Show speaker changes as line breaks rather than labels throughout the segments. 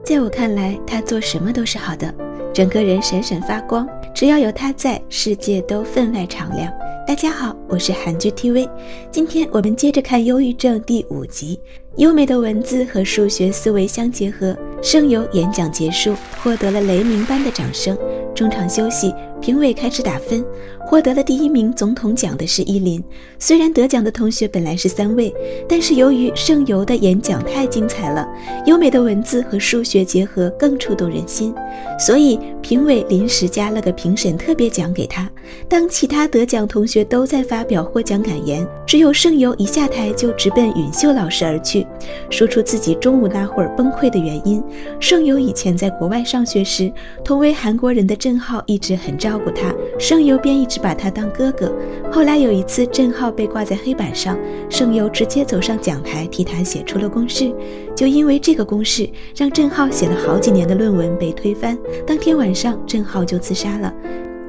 在我看来，他做什么都是好的，整个人闪闪发光，只要有他在，世界都分外敞亮。大家好，我是韩剧 TV， 今天我们接着看《忧郁症》第5集。优美的文字和数学思维相结合，声优演讲结束，获得了雷鸣般的掌声。中场休息，评委开始打分，获得了第1名总统奖的是依林。虽然得奖的同学本来是3位，但是由于声优的演讲太精彩了，优美的文字和数学结合更触动人心，所以评委临时加了个评审特别奖给他。当其他得奖同学都在发表获奖感言，只有声优一下台就直奔允秀老师而去，说出自己中午那会儿崩溃的原因。声优以前在国外上学时，同为韩国人的郑浩一直很照顾他，声优便一直把他当哥哥。后来有一次郑浩被挂在黑板上，声优直接走上讲台替他写出了公式，就因为这个公式让郑浩写了好几年的论文被推翻。当天晚上郑浩就自杀了，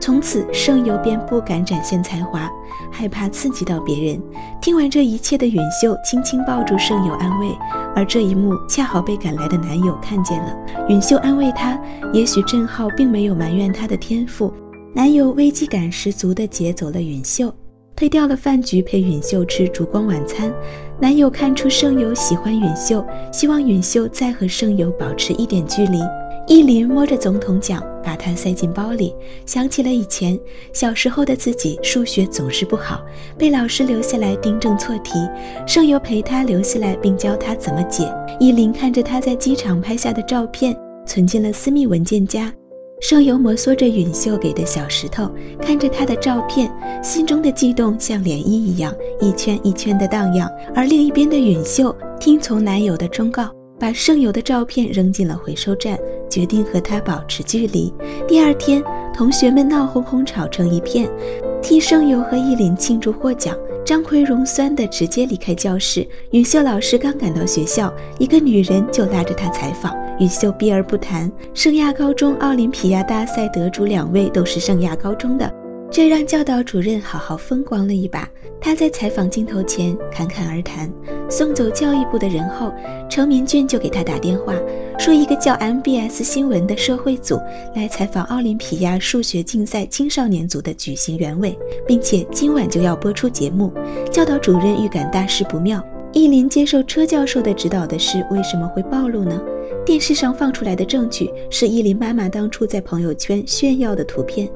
从此声优便不敢展现才华，害怕刺激到别人。听完这一切的允秀轻轻抱住声优安慰，而这一幕恰好被赶来的男友看见了。允秀安慰他，也许郑浩并没有埋怨他的天赋。男友危机感十足地劫走了允秀，推掉了饭局陪允秀吃烛光晚餐。男友看出声优喜欢允秀，希望允秀再和声优保持一点距离。依林摸着总统奖，把它塞进包里，想起了以前小时候的自己，数学总是不好，被老师留下来订正错题，声优陪他留下来并教他怎么解。依林看着他在机场拍下的照片，存进了私密文件夹。声优摩挲着允秀给的小石头，看着他的照片，心中的悸动像涟漪一样一圈一圈的荡漾。而另一边的允秀听从男友的忠告，把声优的照片扔进了回收站，决定和他保持距离。第二天，同学们闹哄哄吵成一片，替声优和依林庆祝获奖。张奎荣酸地直接离开教室，允秀老师刚赶到学校，一个女人就拉着她采访。允秀避而不谈，圣亚高中奥林匹亚大赛得主2位都是圣亚高中的，这让教导主任好好风光了一把。他在采访镜头前侃侃而谈。送走教育部的人后，程民俊就给他打电话，说一个叫 MBS 新闻的社会组来采访奥林匹亚数学竞赛青少年组的举行原委，并且今晚就要播出节目。教导主任预感大事不妙，依林接受车教授的指导的事为什么会暴露呢？电视上放出来的证据是依林妈妈当初在朋友圈炫耀的图片。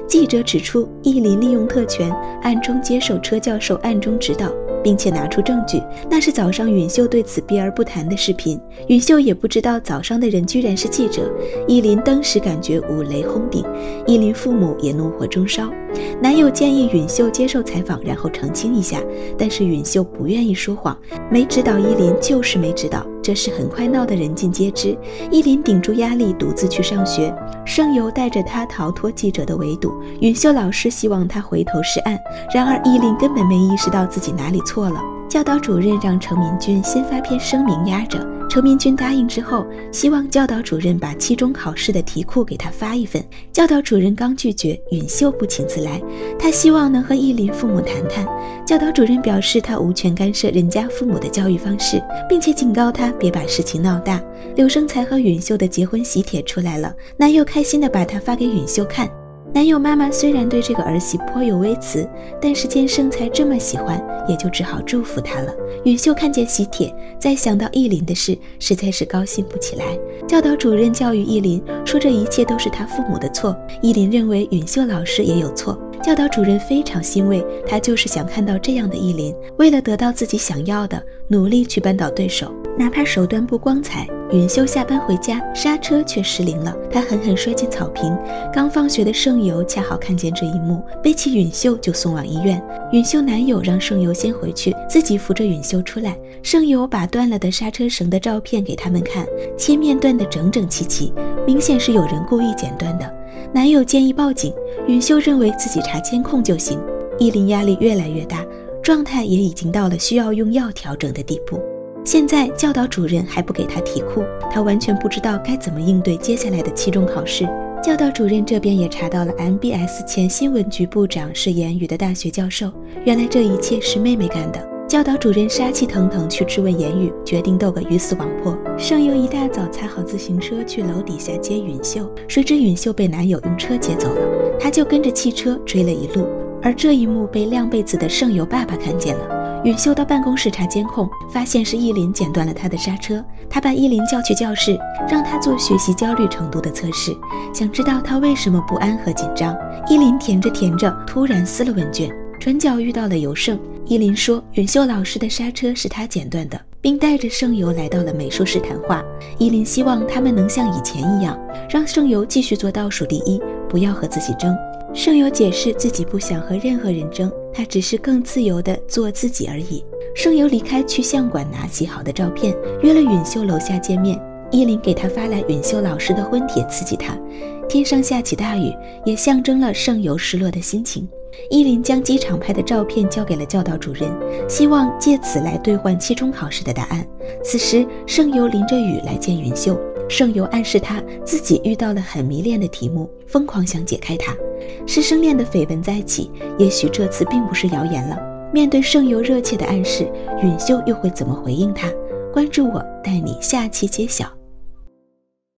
记者指出，依林利用特权暗中接受车教授暗中指导，并且拿出证据，那是早上允秀对此避而不谈的视频。允秀也不知道早上的人居然是记者。依林当时感觉五雷轰顶，依林父母也怒火中烧。男友建议允秀接受采访，然后澄清一下，但是允秀不愿意说谎，没指导依林就是没指导，这事很快闹得人尽皆知。依林顶住压力独自去上学，声优带着他逃脱记者的围堵。允秀老师希望他回头是岸，然而依林根本没意识到自己哪里错了。教导主任让程民俊先发篇声明压着，程民俊答应之后，希望教导主任把期中考试的题库给他发一份。教导主任刚拒绝，允秀不请自来，他希望能和依林父母谈谈。教导主任表示他无权干涉人家父母的教育方式，并且警告他别把事情闹大。柳生才和允秀的结婚喜帖出来了，男友开心地把它发给允秀看。男友妈妈虽然对这个儿媳颇有微词，但是见生才这么喜欢，也就只好祝福她了。允秀看见喜帖，再想到依林的事，实在是高兴不起来。教导主任教育依林说这一切都是他父母的错，依林认为允秀老师也有错。教导主任非常欣慰，他就是想看到这样的依林，为了得到自己想要的，努力去扳倒对手，哪怕手段不光彩。允秀下班回家，刹车却失灵了，他狠狠摔进草坪。刚放学的声优恰好看见这一幕，背起允秀就送往医院。允秀男友让声优先回去，自己扶着允秀出来。声优把断了的刹车绳的照片给他们看，切面断得整整齐齐，明显是有人故意剪断的。男友建议报警，允秀认为自己查监控就行。依林压力越来越大，状态也已经到了需要用药调整的地步。现在教导主任还不给他题库，他完全不知道该怎么应对接下来的期中考试。教导主任这边也查到了 MBS 前新闻局部长是言语的大学教授，原来这一切是妹妹干的。教导主任杀气腾腾去质问言语，决定斗个鱼死网破。盛由一大早踩好自行车去楼底下接允秀，谁知允秀被男友用车接走了，她就跟着汽车追了一路。而这一幕被晾被子的盛由爸爸看见了。允秀到办公室查监控，发现是依林剪断了他的刹车。他把依林叫去教室，让他做学习焦虑程度的测试，想知道他为什么不安和紧张。依林填着填着，突然撕了问卷，转角遇到了尤胜。依林说允秀老师的刹车是他剪断的，并带着盛由来到了美术室谈话。依林希望他们能像以前一样，让盛由继续做倒数第一，不要和自己争。盛由解释自己不想和任何人争，他只是更自由地做自己而已。盛由离开去相馆拿洗好的照片，约了允秀楼下见面。依林给他发来允秀老师的婚帖刺激他，天上下起大雨，也象征了盛由失落的心情。依林将机场拍的照片交给了教导主任，希望借此来兑换期中考试的答案。此时盛由淋着雨来见允秀，盛由暗示他自己遇到了很迷恋的题目，疯狂想解开它。师生恋的绯闻再起，也许这次并不是谣言了。面对盛由热切的暗示，允秀又会怎么回应他？关注我，带你下期揭晓。